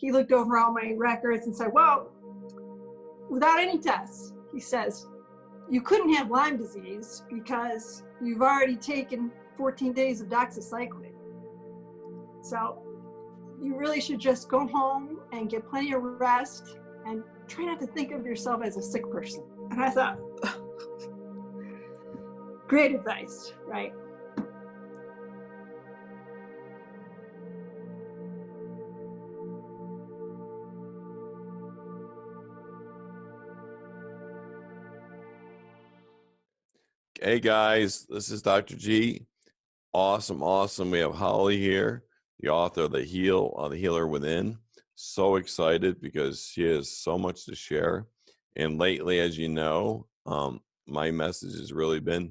he looked over all my records and said, well, without any tests, he says, you couldn't have Lyme disease because you've already taken 14 days of doxycycline. So you really should just go home and get plenty of rest and try not to think of yourself as a sick person. And I thought, great advice, right? Hey guys, this is Dr. G. Awesome. We have Holly here, the author of The Healer Within. So excited because she has so much to share. And lately, as you know, my message has really been,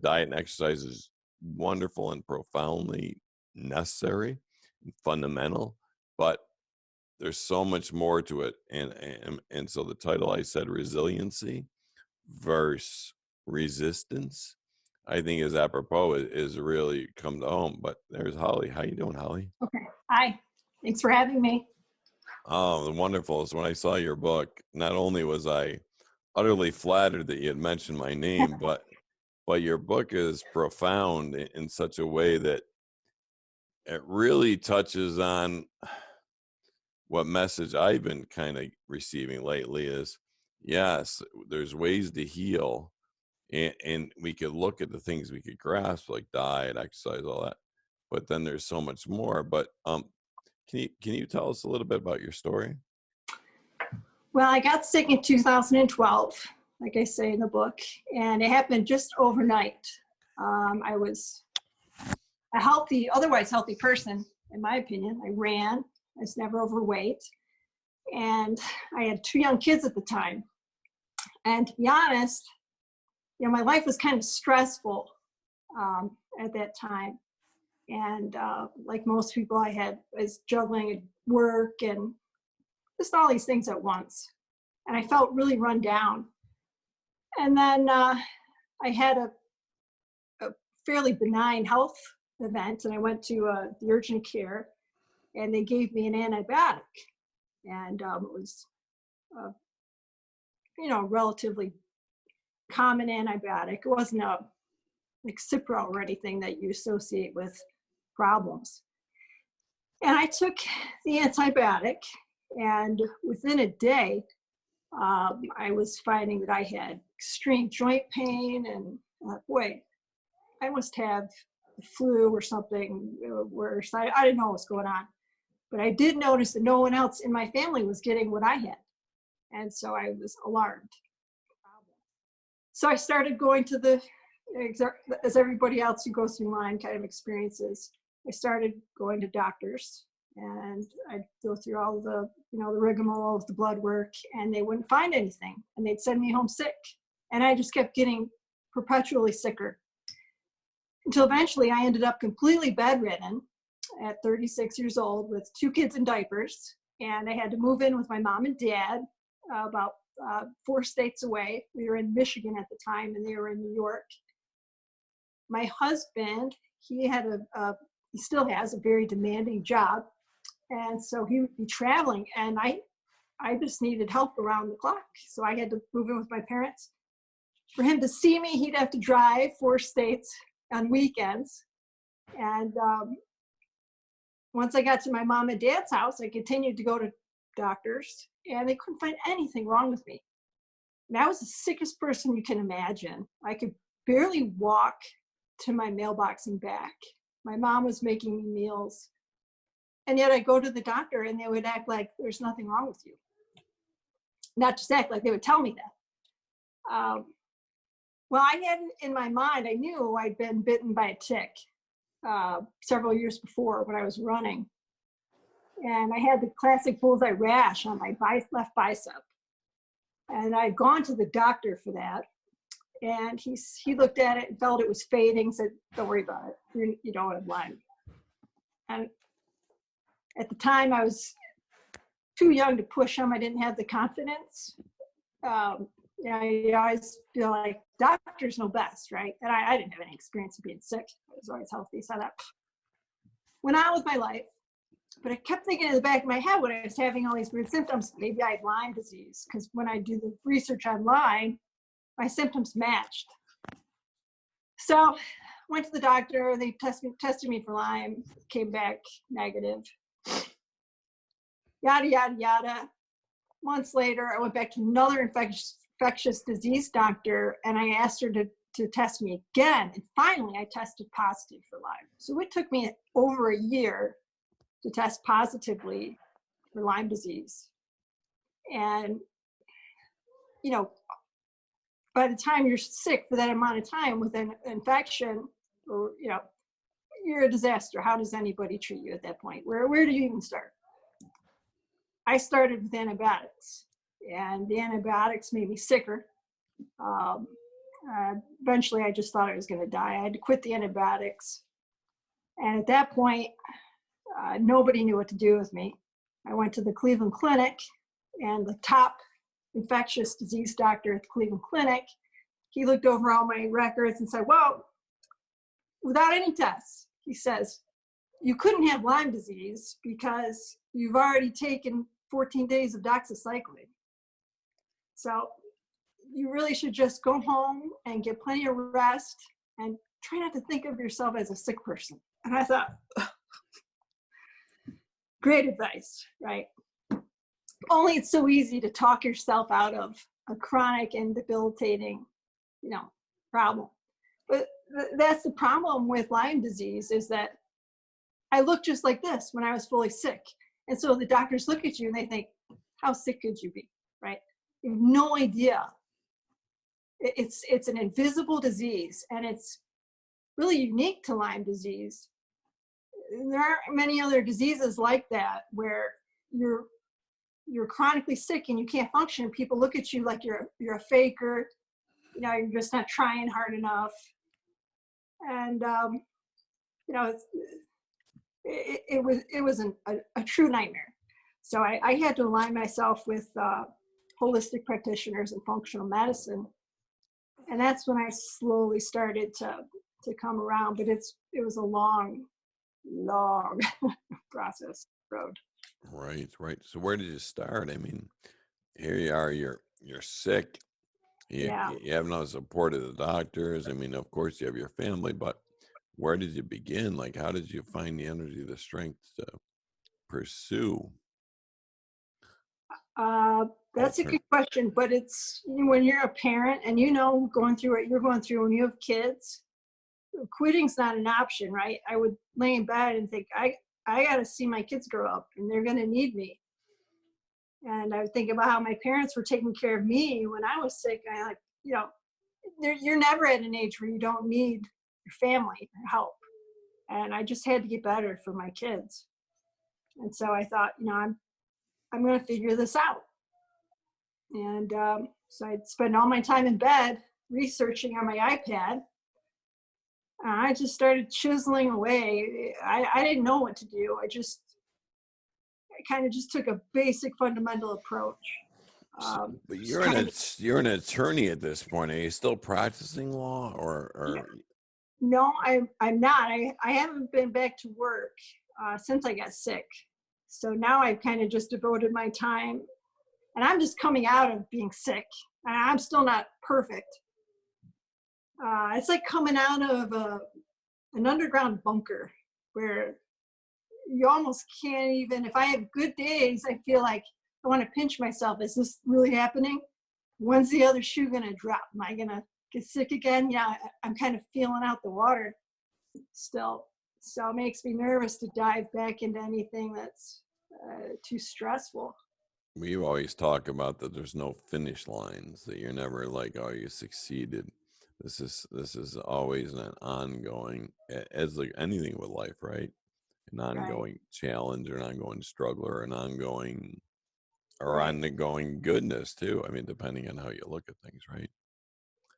diet and exercise is wonderful and profoundly necessary and fundamental, but there's so much more to it. And so the title, I said, resiliency versus resistance, I think is apropos, is really come to home. But there's Holly. How you doing, Holly? Okay. Hi. Thanks for having me. Oh, wonderful. So when I saw your book, not only was I utterly flattered that you had mentioned my name, but your book is profound in such a way that it really touches on what message I've been kind of receiving lately is, yes, there's ways to heal. And we could look at the things we could grasp, like diet, exercise, all that. But then there's so much more. But can you tell us a little bit about your story? Well, I got sick in 2012, like I say in the book, and it happened just overnight. I was a otherwise healthy person, in my opinion. I ran. I was never overweight. And I had 2 young kids at the time. And to be honest, my life was kind of stressful at that time. And like most people, I was juggling at work and just all these things at once. And I felt really run down. And then I had a fairly benign health event, and I went to the urgent care, and they gave me an antibiotic. And it was, relatively common antibiotic. It wasn't like Cipro or anything that you associate with problems. And I took the antibiotic, and within a day, I was finding that I had extreme joint pain, and boy, I must have the flu or something worse. I didn't know what was going on, but I did notice that no one else in my family was getting what I had. And so I was alarmed. So I started going to as everybody else who goes through Lyme kind of experiences, I started going to doctors, and I'd go through all the, the rigmarole of the blood work, and they wouldn't find anything, and they'd send me home sick. And I just kept getting perpetually sicker until eventually I ended up completely bedridden at 36 years old with 2 kids in diapers. And I had to move in with my mom and dad about 4 states away. We were in Michigan at the time, and they were in New York. My husband, he still has a very demanding job. And so he would be traveling, and I just needed help around the clock. So I had to move in with my parents. For him to see me, he'd have to drive 4 states on weekends. And once I got to my mom and dad's house, I continued to go to doctors, and they couldn't find anything wrong with me. And I was the sickest person you can imagine. I could barely walk to my mailbox and back. My mom was making me meals. And yet I go to the doctor, and they would act like there's nothing wrong with you. Not just act like, they would tell me that. Well, I had in my mind, I knew I'd been bitten by a tick several years before when I was running. And I had the classic bullseye rash on my left bicep. And I'd gone to the doctor for that. And he looked at it and felt it was fading, said, don't worry about it. You don't have Lyme. And at the time, I was too young to push him. I didn't have the confidence. I always feel like doctors know best, right? And I didn't have any experience of being sick. I was always healthy. So that went on with my life. But I kept thinking in the back of my head when I was having all these weird symptoms, maybe I had Lyme disease, because when I do the research online, my symptoms matched. So went to the doctor, they tested me for Lyme, came back negative. Yada, yada, yada. Months later, I went back to another infectious disease doctor, and I asked her to test me again. And finally, I tested positive for Lyme. So it took me over a year to test positively for Lyme disease. And, you know, by the time you're sick for that amount of time with an infection, or, you know, you're a disaster. How does anybody treat you at that point? Where do you even start? I started with antibiotics, and the antibiotics made me sicker. Eventually, I just thought I was going to die. I had to quit the antibiotics. And at that point, nobody knew what to do with me. I went to the Cleveland Clinic, and the top infectious disease doctor at the Cleveland Clinic, he looked over all my records and said, well, without any tests, he says, you couldn't have Lyme disease because you've already taken 14 days of doxycycline. So you really should just go home and get plenty of rest and try not to think of yourself as a sick person. And I thought, great advice, right? Only it's so easy to talk yourself out of a chronic and debilitating, you know, problem. But that's the problem with Lyme disease, is that I look just like this when I was fully sick. And so the doctors look at you and they think, how sick could you be, right? You have no idea. It's an invisible disease, and it's really unique to Lyme disease. There aren't many other diseases like that where you're chronically sick and you can't function. People look at you like you're a faker, you know, you're just not trying hard enough. And you know, it was a true nightmare. So I had to align myself with holistic practitioners and functional medicine, and that's when I slowly started to come around. But it was a long process road. Right, right. So where did you start? I mean, here you are, you're sick. Yeah. You have no support of the doctors. I mean, of course you have your family, but where did you begin? Like, how did you find the energy, the strength to pursue? That's a good question, but it's, when you're a parent and you know going through what you're going through when you have kids, quitting's not an option, right? I would lay in bed and think, I got to see my kids grow up and they're going to need me. And I would think about how my parents were taking care of me when I was sick. I like, you know, you're never at an age where you don't need your family or help. And I just had to get better for my kids. And so I thought, you know, I'm going to figure this out. And so I'd spend all my time in bed researching on my iPad. I just started chiseling away. I didn't know what to do. I kind of just took a basic fundamental approach. But you're an attorney at this point. Are you still practicing law, or? Yeah. No, I'm not. I haven't been back to work since I got sick. So now I've kind of just devoted my time, and I'm just coming out of being sick. I'm still not perfect. It's like coming out of an underground bunker where you almost can't even, if I have good days, I feel like I want to pinch myself. Is this really happening? When's the other shoe going to drop? Am I going to get sick again? Yeah, I'm kind of feeling out the water still. So it makes me nervous to dive back into anything that's too stressful. We always talk about that there's no finish lines, that you're never like, oh, you succeeded. This is always an ongoing, as like anything with life, right? An ongoing challenge, or an ongoing struggle, or an ongoing goodness too. I mean, depending on how you look at things, right?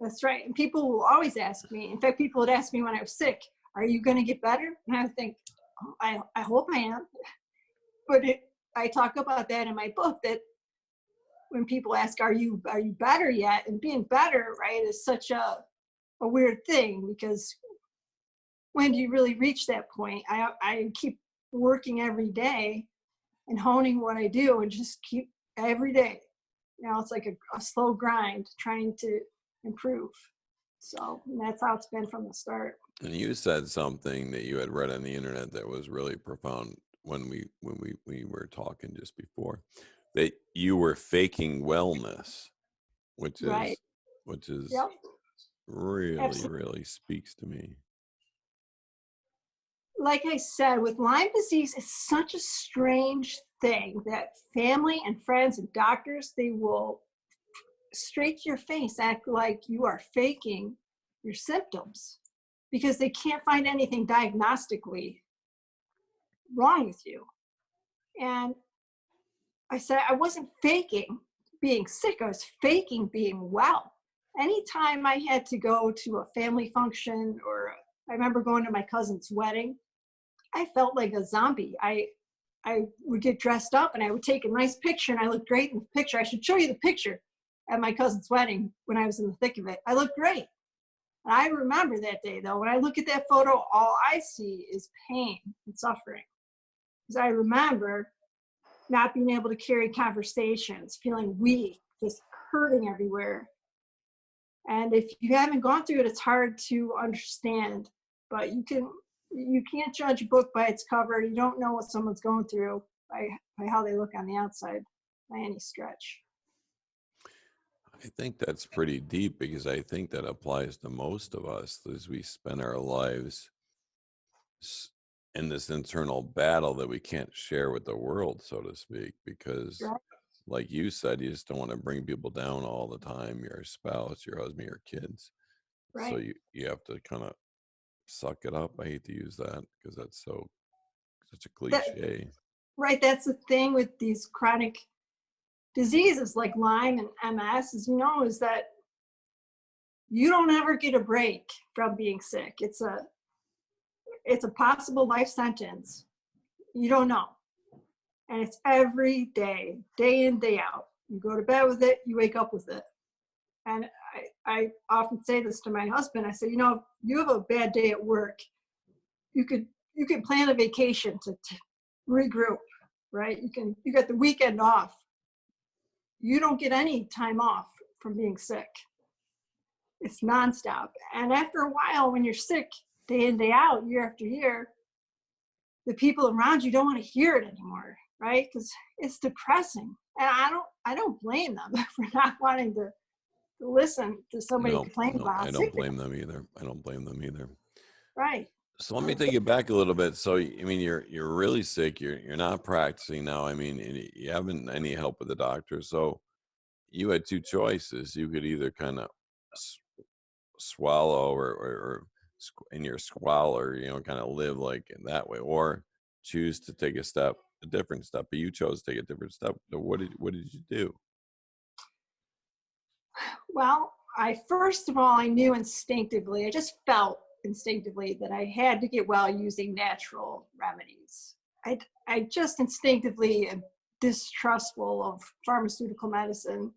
That's right. And people will always ask me. In fact, people would ask me when I was sick, "Are you going to get better?" And I would think, oh, I hope I am. But I talk about that in my book, that when people ask, "Are you better yet?" and being better, right, is such a weird thing, because when do you really reach that point? I keep working every day and honing what I do and just keep every day. You know, it's like a slow grind trying to improve. So that's how it's been from the start. And you said something that you had read on the internet that was really profound when we were talking just before, that you were faking wellness, which Right. is Yep. really, Absolutely. really speaks to me. Like I said, with Lyme disease, it's such a strange thing that family and friends and doctors, they will straight to your face act like you are faking your symptoms because they can't find anything diagnostically wrong with you. And I said I wasn't faking being sick, I was faking being well. Anytime I had to go to a family function, or I remember going to my cousin's wedding, I felt like a zombie. I would get dressed up and I would take a nice picture and I looked great in the picture. I should show you the picture at my cousin's wedding when I was in the thick of it. I looked great. And I remember that day though, when I look at that photo, all I see is pain and suffering. Because I remember not being able to carry conversations, feeling weak, just hurting everywhere. And if you haven't gone through it, it's hard to understand. But you can't judge a book by its cover. You don't know what someone's going through by how they look on the outside by any stretch. I think that's pretty deep because I think that applies to most of us as we spend our lives in this internal battle that we can't share with the world, so to speak, because Right? like you said, you just don't want to bring people down all the time, your spouse, your husband, your kids. So Right. you have to kind of suck it up. I hate to use that because that's such a That, cliche. right. That's the thing with these chronic diseases like Lyme and MS is that you don't ever get a break from being sick. It's a possible life sentence. You don't know. And it's every day, day in, day out. You go to bed with it, you wake up with it. And I often say this to my husband. I say, if you have a bad day at work, you could plan a vacation to regroup, right? You got the weekend off. You don't get any time off from being sick. It's nonstop. And after a while, when you're sick, day in, day out, year after year, the people around you don't want to hear it anymore, right? Because it's depressing. And I don't blame them for not wanting to listen to somebody No, complain no, about how I don't sick they blame them either. I don't blame them either. are. Right. So let me take you back a little bit. So I mean, you're really sick. You're not practicing now. I mean, and you haven't any help with the doctor. So you had two choices. You could either kind of swallow or in your squalor, kind of live like in that way, or choose to take a different step. But you chose to take a different step. So what did you do? Well, first of all, I knew instinctively, I just felt instinctively that I had to get well using natural remedies. I just instinctively am distrustful of pharmaceutical medicine.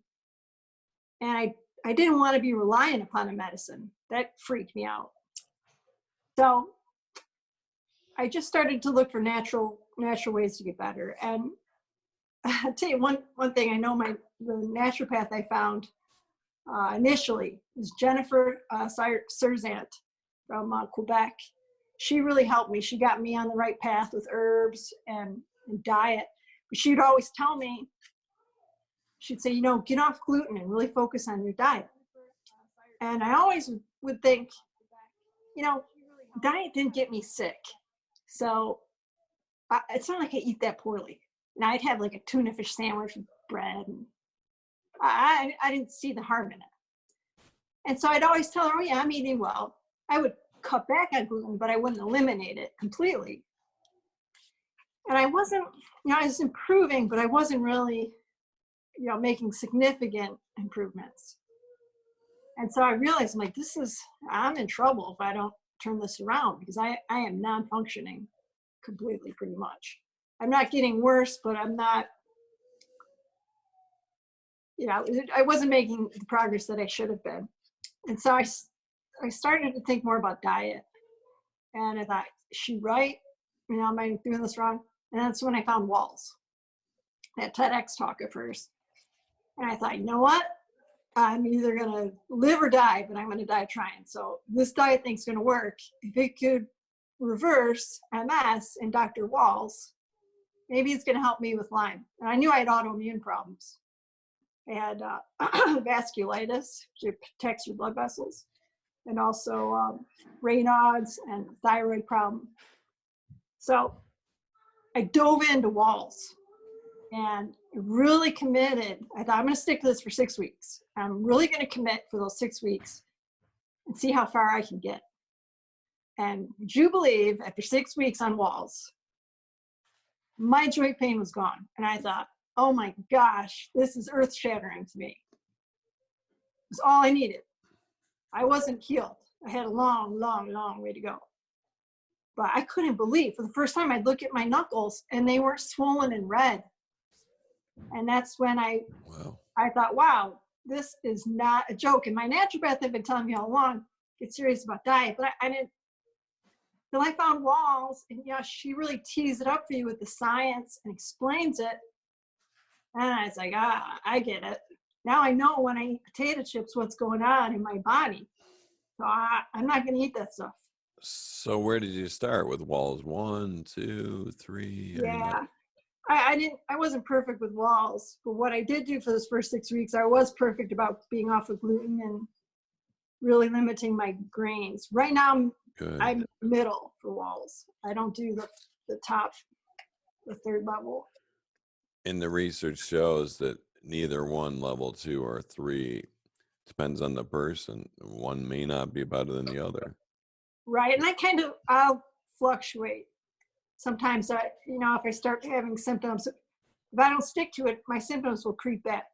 And I didn't want to be reliant upon a medicine. That freaked me out. So I just started to look for natural ways to get better. And I'll tell you one thing. I know the naturopath I found initially was Jennifer Serzant from Quebec. She really helped me. She got me on the right path with herbs and diet. But she'd always tell me, she'd say, get off gluten and really focus on your diet. And I always would think, diet didn't get me sick. So it's not like I eat that poorly. And I'd have like a tuna fish sandwich with bread. And I didn't see the harm in it. And so I'd always tell her, oh yeah, I'm eating well. I would cut back on gluten, but I wouldn't eliminate it completely. And I wasn't, I was improving, but I wasn't really, making significant improvements. And so I realized, I'm like, I'm in trouble if I don't turn this around, because I am non-functioning completely, pretty much. I'm not getting worse, but I'm not, I wasn't making the progress that I should have been. And so I started to think more about diet. And I thought, is she right? am I doing this wrong? And that's when I found walls, that TEDx talk at first. And I thought, you know what? I'm either going to live or die, but I'm going to die trying. So this diet thing's going to work. If it could reverse MS in Dr. Walls, maybe it's going to help me with Lyme. And I knew I had autoimmune problems. I had vasculitis, which protects your blood vessels, and also Raynaud's and thyroid problem. So I dove into Walls and really committed. I thought, I'm going to stick to this for 6 weeks. I'm really going to commit for those 6 weeks and see how far I can get. And would you believe, after 6 weeks on Walls, my joint pain was gone. And I thought, oh my gosh, this is earth shattering to me. It was all I needed. I wasn't healed. I had a long, long, long way to go. But I couldn't believe, for the first time, I'd look at my knuckles and they weren't swollen and red. And that's when I thought, wow, this is not a joke. And my naturopath had been telling me all along, get serious about diet. But I didn't, till I found Walls, and yeah, she really tees it up for you with the science and explains it. And I was like, I get it. Now I know when I eat potato chips, what's going on in my body. So I'm not going to eat that stuff. So where did you start with Walls? 1, 2, 3? Yeah. I wasn't perfect with Walls, but what I did do for those first 6 weeks, I was perfect about being off of gluten and really limiting my grains. Right now, I'm middle for Walls. I don't do the top, the third level. And the research shows that neither 1, level 2, or 3, depends on the person. One may not be better than the other. Right, and I'll fluctuate. Sometimes if I start having symptoms, if I don't stick to it, my symptoms will creep back.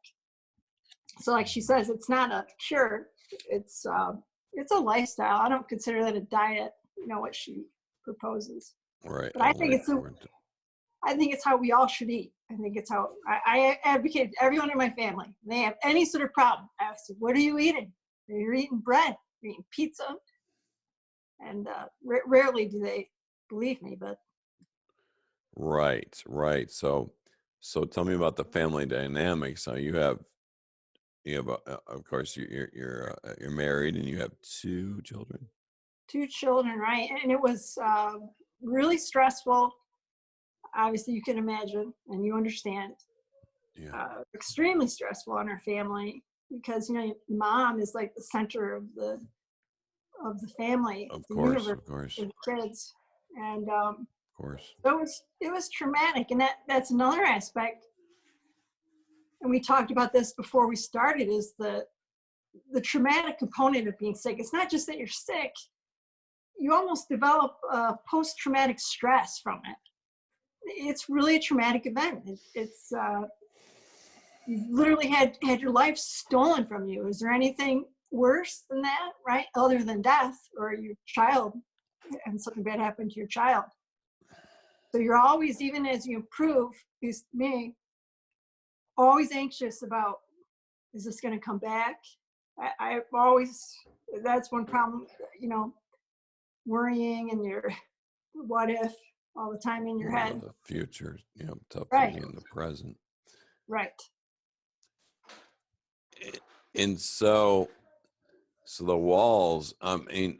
So like she says, it's not a cure. It's a lifestyle. I don't consider that a diet, what she proposes. Right. But I think it's how we all should eat. I think it's how I advocate everyone in my family. They have any sort of problem. I ask them, what are you eating? You're eating bread, you're eating pizza. And rarely do they believe me, but. Right. So tell me about the family dynamics. So you have, of course, you're married and you have 2 children. 2 children, right? And it was really stressful. Obviously, you can imagine, and you understand. Yeah. Extremely stressful on our family because mom is like the center of the family, Of the course, universe, of course, the kids, and of course. So it was traumatic, and that's another aspect. And we talked about this before we started, is the traumatic component of being sick. It's not just that you're sick, you almost develop post-traumatic stress from it. It's really a traumatic event. It's you literally had your life stolen from you. Is there anything worse than that, right? Other than death or your child, and something bad happened to your child. So you're always, even as you improve, at least me, always anxious about, is this going to come back? I always, that's one problem, worrying and your what if all the time in your head. The future, tough Right. to be in the present. Right. And so the Walls, I mean,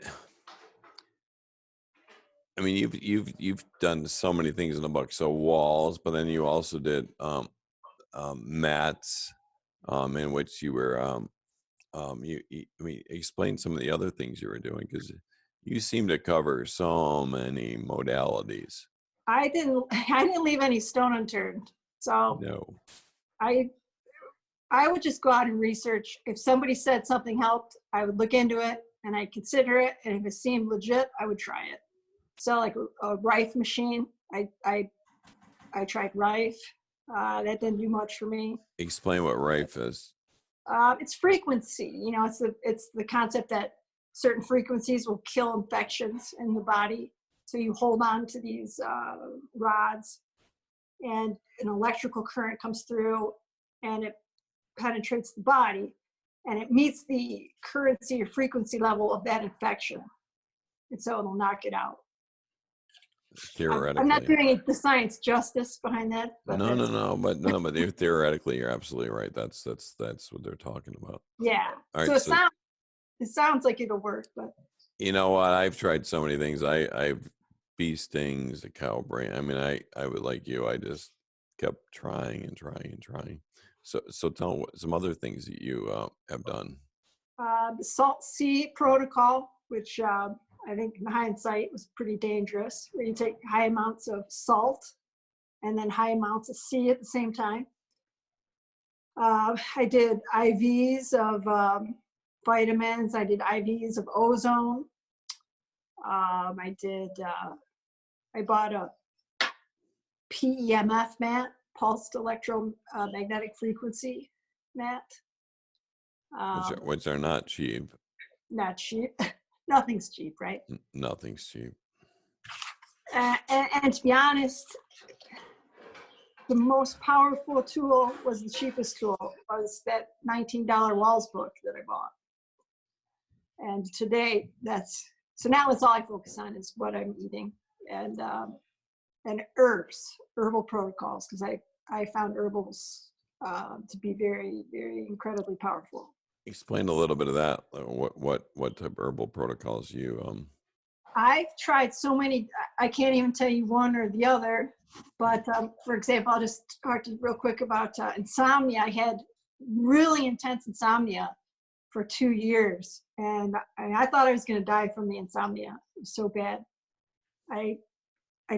you've done so many things in the book. So Walls, but then you also did Mats, in which you were explain some of the other things you were doing, because you seem to cover so many modalities. I didn't leave any stone unturned. So No. I would just go out and research. If somebody said something helped, I would look into it and I'd consider it. And if it seemed legit, I would try it. So like a Rife machine, I tried Rife. That didn't do much for me. Explain what Rife is. It's frequency. It's the concept that certain frequencies will kill infections in the body. So you hold on to these rods, and an electrical current comes through, and it penetrates the body, and it meets the currency or frequency level of that infection, and so it'll knock it out. I'm not theoretically. doing the science justice behind that. But But theoretically, you're absolutely right. That's what they're talking about. yeah. All So right, so it sounds like it'll work, but you know what? I've tried so many things. I've bee stings, a cow brain. I mean, I would like you. I just kept trying and trying and trying. So tell me some other things that you have done. the salt sea protocol, which I think in hindsight was pretty dangerous, where you take high amounts of salt and then high amounts of sea at the same time. I did IVs of vitamins. I did IVs of ozone. I bought a PEMF mat, pulsed electromagnetic frequency mat. Which are not cheap. Not cheap. Nothing's cheap, right? Nothing's cheap. And to be honest, the most powerful tool was the cheapest tool, was that $19 Walls book that I bought. And today, so now that's all I focus on is what I'm eating and herbal protocols, because I found herbals to be very, very incredibly powerful. Explain a little bit of that. What type of herbal protocols you I've tried so many, I can't even tell you one or the other, but for example, I'll just talk to you real quick about insomnia. I had really intense insomnia for 2 years, and I thought I was going to die from the insomnia. It was so bad. I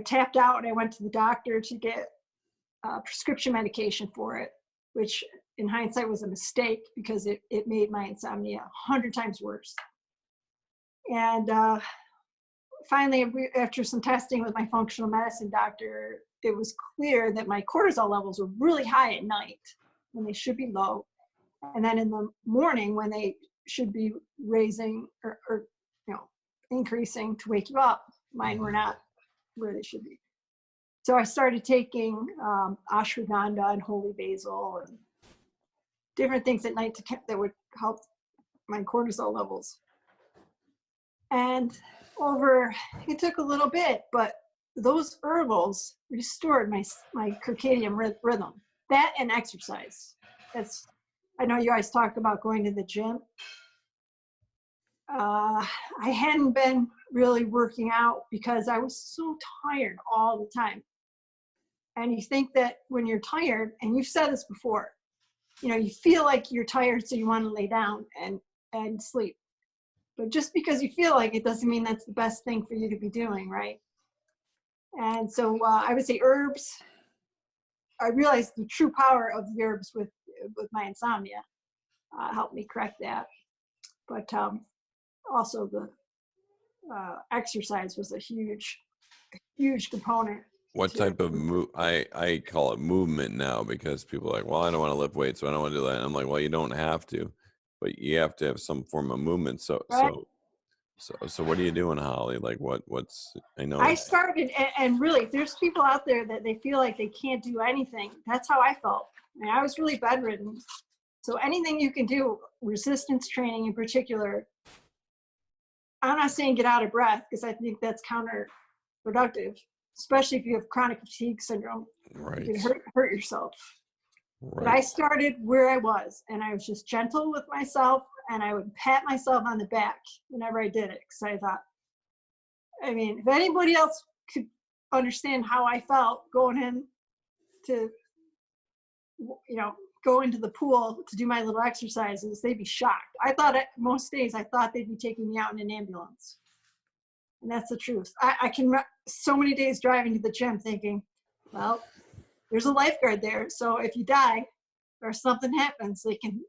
tapped out and I went to the doctor to get prescription medication for it, which in hindsight was a mistake because it made my insomnia 100 times worse. And finally, after some testing with my functional medicine doctor, it was clear that my cortisol levels were really high at night when they should be low. And then in the morning when they should be raising or increasing to wake you up, mine were not where they should be. So I started taking ashwagandha and holy basil and different things at night that would help my cortisol levels. And it took a little bit, but those herbals restored my circadian rhythm. That and exercise. I know you guys talk about going to the gym. I hadn't been really working out because I was so tired all the time. And you think that when you're tired, and you've said this before, you feel like you're tired, so you want to lay down and sleep. But just because you feel like it doesn't mean that's the best thing for you to be doing, right? And so I would say herbs. I realized the true power of the herbs with my insomnia helped me correct that. But also the exercise was a huge component. what type of I call it movement now, because people are like, well, I don't want to lift weights, so I don't want to do that. And I'm like, well, you don't have to, but you have to have some form of movement. So Right. so what are you doing, Holly? Like what's I know I started, and really, there's people out there that they feel like they can't do anything. That's how I felt. I was really bedridden. So anything you can do, resistance training in particular, I'm not saying get out of breath, because I think that's counterproductive, especially if you have chronic fatigue syndrome. right. You can hurt yourself. Right. But I started where I was, and I was just gentle with myself, and I would pat myself on the back whenever I did it, because I thought, if anybody else could understand how I felt going in to, go into the pool to do my little exercises, they'd be shocked. Most days I thought they'd be taking me out in an ambulance. And that's the truth. I can so many days driving to the gym thinking, well, there's a lifeguard there, so if you die or something happens, they can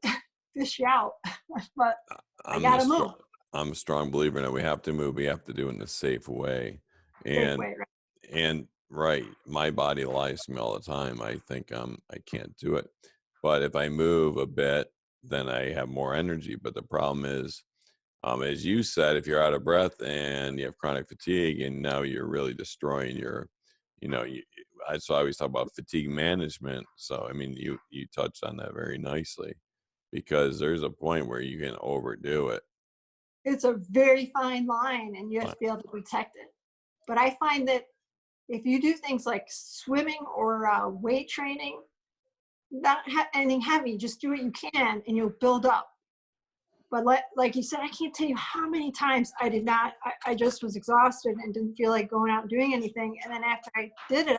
fish you out. But I gotta move. I'm a strong believer that we have to move. We have to do it in a safe way. And right, my body lies to me all the time. I think I can't do it. But if I move a bit, then I have more energy. But the problem is, as you said, if you're out of breath and you have chronic fatigue, and now you're really destroying your, so I always talk about fatigue management. So, you touched on that very nicely, because there's a point where you can overdo it. It's a very fine line, and you have to be able to protect it. But I find that if you do things like swimming or weight training, not anything heavy, just do what you can and you'll build up. But like you said, I can't tell you how many times I did not, I just was exhausted and didn't feel like going out and doing anything. And then after I did it,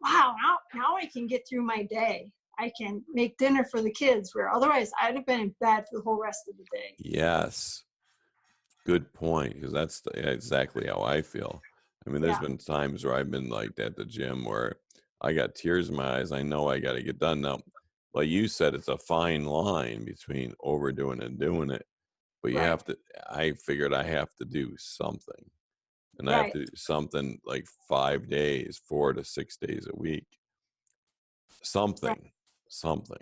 wow, now I can get through my day. I can make dinner for the kids, where otherwise I'd have been in bed for the whole rest of the day. Yes. Good point, because that's exactly how I feel. I mean, there's Yeah, been times where I've been like at the gym where I got tears in my eyes. I know I got to get done. Now, like you said, it's a fine line between overdoing and doing it, but you right, have to, I figured I have to do something. And I have right, to do something like 5 days, 4 to 6 days a week. right. Something.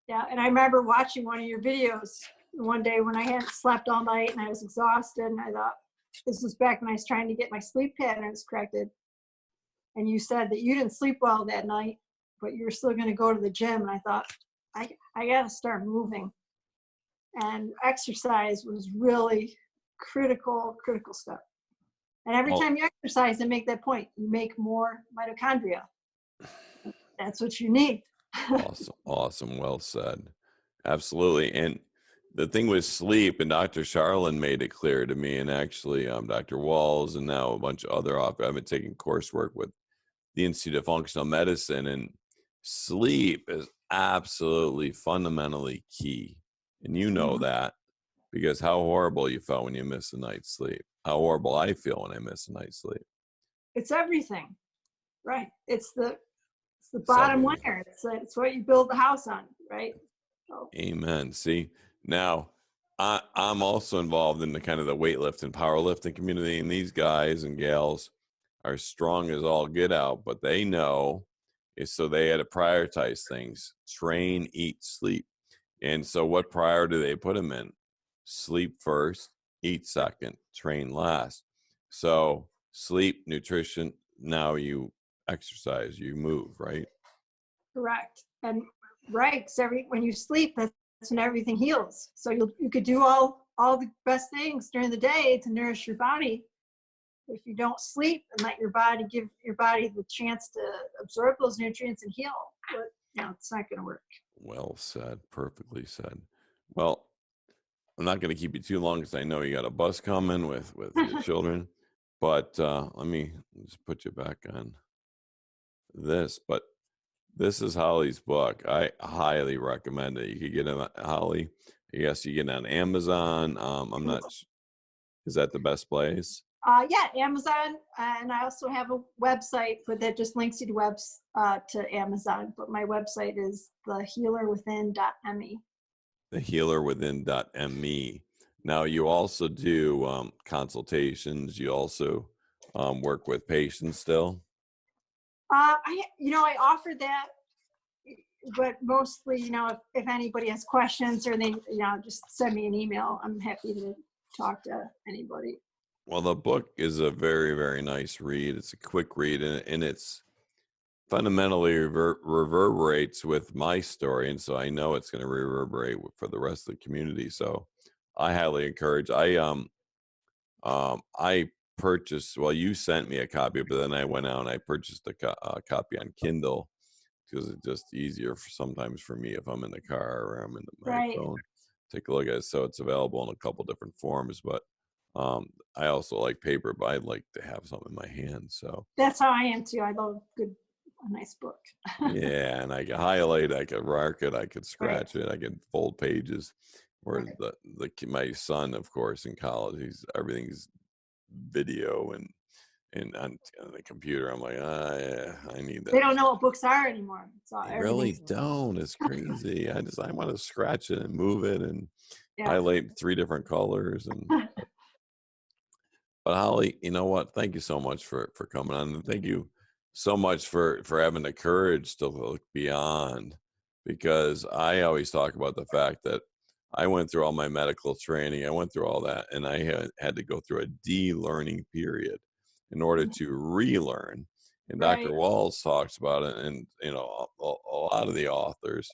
Yeah, and I remember watching one of your videos one day when I hadn't slept all night and I was exhausted, and I thought, this was back when I was trying to get my sleep patterns corrected. And you said that you didn't sleep well that night, but you were still going to go to the gym. And I thought, I got to start moving. And exercise was really critical step. And every Oh, time you exercise and make that point, you make more mitochondria. That's what you need. awesome. Well said. Absolutely. And the thing with sleep, and Dr. Charlin made it clear to me, and actually Dr. Walls, and now a bunch of other I've been taking coursework with the Institute of Functional Medicine, and sleep is absolutely fundamentally key. And you know Mhm. that, because how horrible you felt when you miss a night's sleep. How horrible I feel when I miss a night's sleep. It's everything, right? It's the It's bottom everything. layer. It's what you build the house on, right? So, Amen. See, now I'm also involved in the kind of the weightlifting, powerlifting community, and these guys and gals are strong as all get out, but they know is so they had to prioritize things: train, eat, sleep. And so, what priority do they put them in? Sleep first, eat second, train last. So, sleep, nutrition. Now you exercise, you move, right? correct. And right, because when you sleep, that's when everything heals. So you could do all the best things during the day to nourish your body. If you don't sleep and let your body give your body the chance to absorb those nutrients and heal, but it's not going to work. Well said. Perfectly said. Well, I'm not going to keep you too long because I know you got a bus coming with your children. But let me just put you back on this. But this is Holly's book. I highly recommend it. You could get it on Holly. Yes, you get it on Amazon. I'm not. Is that the best place? Yeah, Amazon, and I also have a website, but that just links you to Amazon. But my website is thehealerwithin.me. Thehealerwithin.me. Now you also do consultations. You also work with patients still. I offer that, but mostly, if anybody has questions or they, just send me an email. I'm happy to talk to anybody. Well, the book is a very, very nice read. It's a quick read, and it's fundamentally reverberates with my story, and so I know it's going to reverberate for the rest of the community. So I highly encourage. I purchased. Well, you sent me a copy, but then I went out and I purchased a copy on Kindle because it's just easier sometimes for me if I'm in the car or I'm in my Right. phone. Take a look at it. So it's available in a couple different forms, but I also like paper, but I'd like to have something in my hand. So That's how I am too. I love a nice book. yeah, and I could highlight, I could mark it, I could Right. scratch it, I could fold pages. Where Right. my son, of course, in college, everything's video and on the computer. I'm like, yeah, I need They that. don't know what books are anymore. It's all They really everything's don't. It's crazy. I want to scratch it and move it and yeah. highlight 3 different colors. And but Holly, you know what? Thank you so much for coming on, and thank you so much for having the courage to look beyond. Because I always talk about the fact that I went through all my medical training, I went through all that, and I had to go through a de-learning period in order to relearn. And Dr. Right. Walls talks about it, and a lot of the authors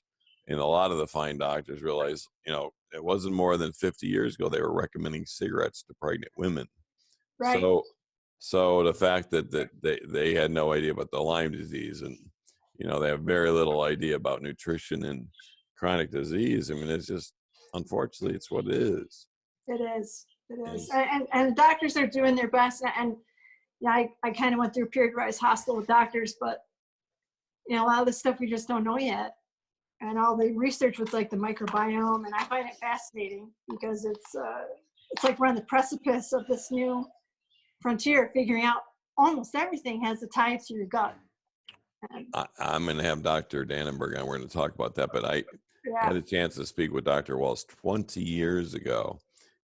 and a lot of the fine doctors realize, it wasn't more than 50 years ago they were recommending cigarettes to pregnant women. Right. So So the fact that they had no idea about the Lyme disease, and they have very little idea about nutrition and chronic disease. I mean, it's just, unfortunately, it's what it is. It is. It is. Is- And doctors are doing their best. And yeah, I kind of went through a period where I was hostile with doctors, but a lot of the stuff we just don't know yet. And all the research with like the microbiome, and I find it fascinating because it's like we're on the precipice of this new frontier, figuring out almost everything has a tie to your gut. And, I'm going to have Dr. Dannenberg on. We're going to talk about that, but I yeah, had a chance to speak with Dr. Walsh 20 years ago,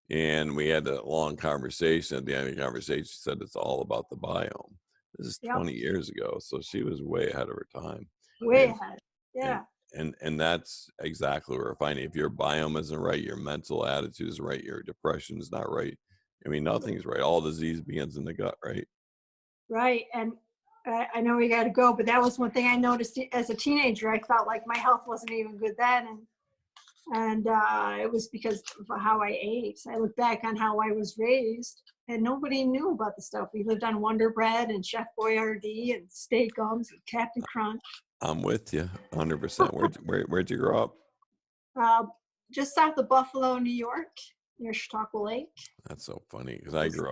and we had a long conversation. At the end of the conversation, she said it's all about the biome. This is yep, 20 years ago, so she was way ahead of her time. way And ahead. and Yeah, and that's exactly what we're finding. If your biome isn't right, your mental attitude is right, your depression is not right. I mean, nothing's right. All disease begins in the gut, right? right. And I know we got to go, but that was one thing I noticed as a teenager. I felt like my health wasn't even good then, and it was because of how I ate. I look back on how I was raised, and nobody knew about the stuff. We lived on Wonder Bread and Chef Boyardee and Steak Gums and Captain Crunch. I'm with you 100%. Where'd you grow up? Uh, just south of Buffalo, New York, near Chautauqua Lake. That's so funny because I grew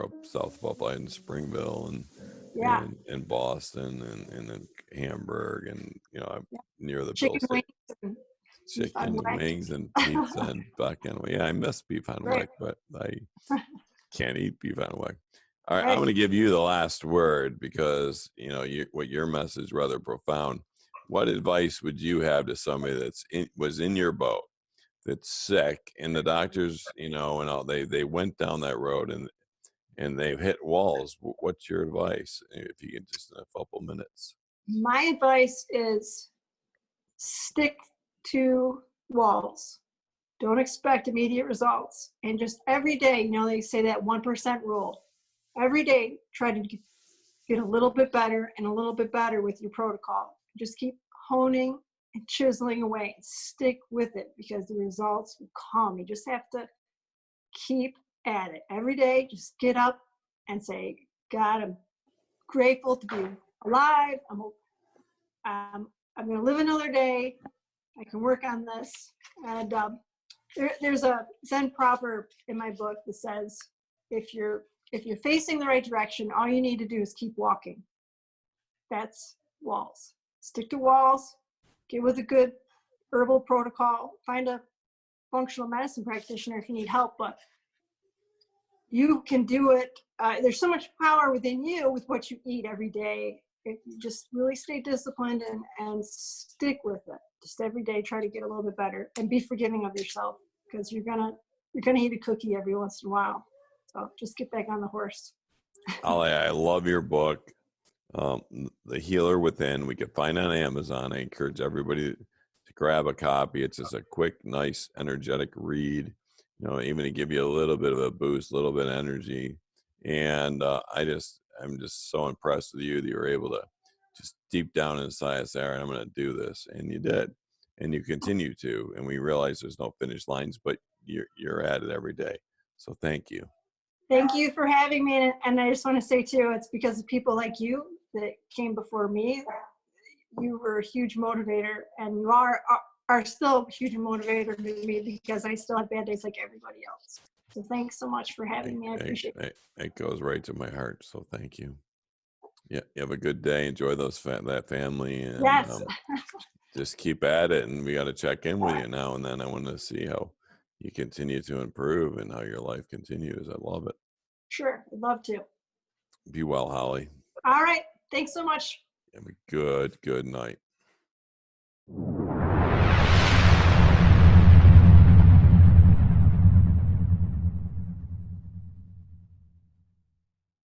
up South Buffalo in Springville and Yeah, in Boston and in Hamburg, and I'm yeah. near the Bill Chicken State. wings and beef on Chicken whack. wings and pizza and buck and yeah, I miss beef on Right, wick, but I can't eat beef on wick. All right, I'm right. going to give you the last word because what your message is rather profound. What advice would you have to somebody was in your boat, that's sick, and the doctors, and all, they went down that road and they've hit walls? What's your advice, if you can, just in a couple minutes? My advice is stick to walls. Don't expect immediate results. And just every day, they say that 1% rule. Every day, try to get a little bit better and a little bit better with your protocol. Just keep honing and chiseling away and stick with it because the results will come. You just have to keep at it every day. Just get up and say, God, I'm grateful to be alive. I'm going to live another day. I can work on this. And there's a Zen proverb in my book that says, if you're facing the right direction, all you need to do is keep walking. That's walls. Stick to walls. Get with a good herbal protocol. Find a functional medicine practitioner if you need help, but you can do it. There's so much power within you with what you eat every day. If you just really stay disciplined and stick with it. Just every day, try to get a little bit better and be forgiving of yourself because you're gonna eat a cookie every once in a while. So just get back on the horse. Ollie, I love your book, The Healer Within. We can find it on Amazon. I encourage everybody to grab a copy. It's just a quick, nice, energetic read. Even to give you a little bit of a boost, a little bit of energy. And I'm just so impressed with you that you were able to just deep down inside say, all right, I'm going to do this. And you did. And you continue to. And we realize there's no finish lines, but you're at it every day. So thank you. Thank you for having me. And I just want to say too, it's because of people like you that came before me. You were a huge motivator, and you are still a huge motivator to me because I still have bad days like everybody else. So thanks so much for having me. I appreciate it. It goes right to my heart. So thank you. Yeah, you have a good day. Enjoy that family, and Yes. just keep at it. And we got to check in with you now and then. I want to see how you continue to improve and how your life continues. I love it. Sure, I'd love to. Be well, Holly. All right. Thanks so much. Have a good night.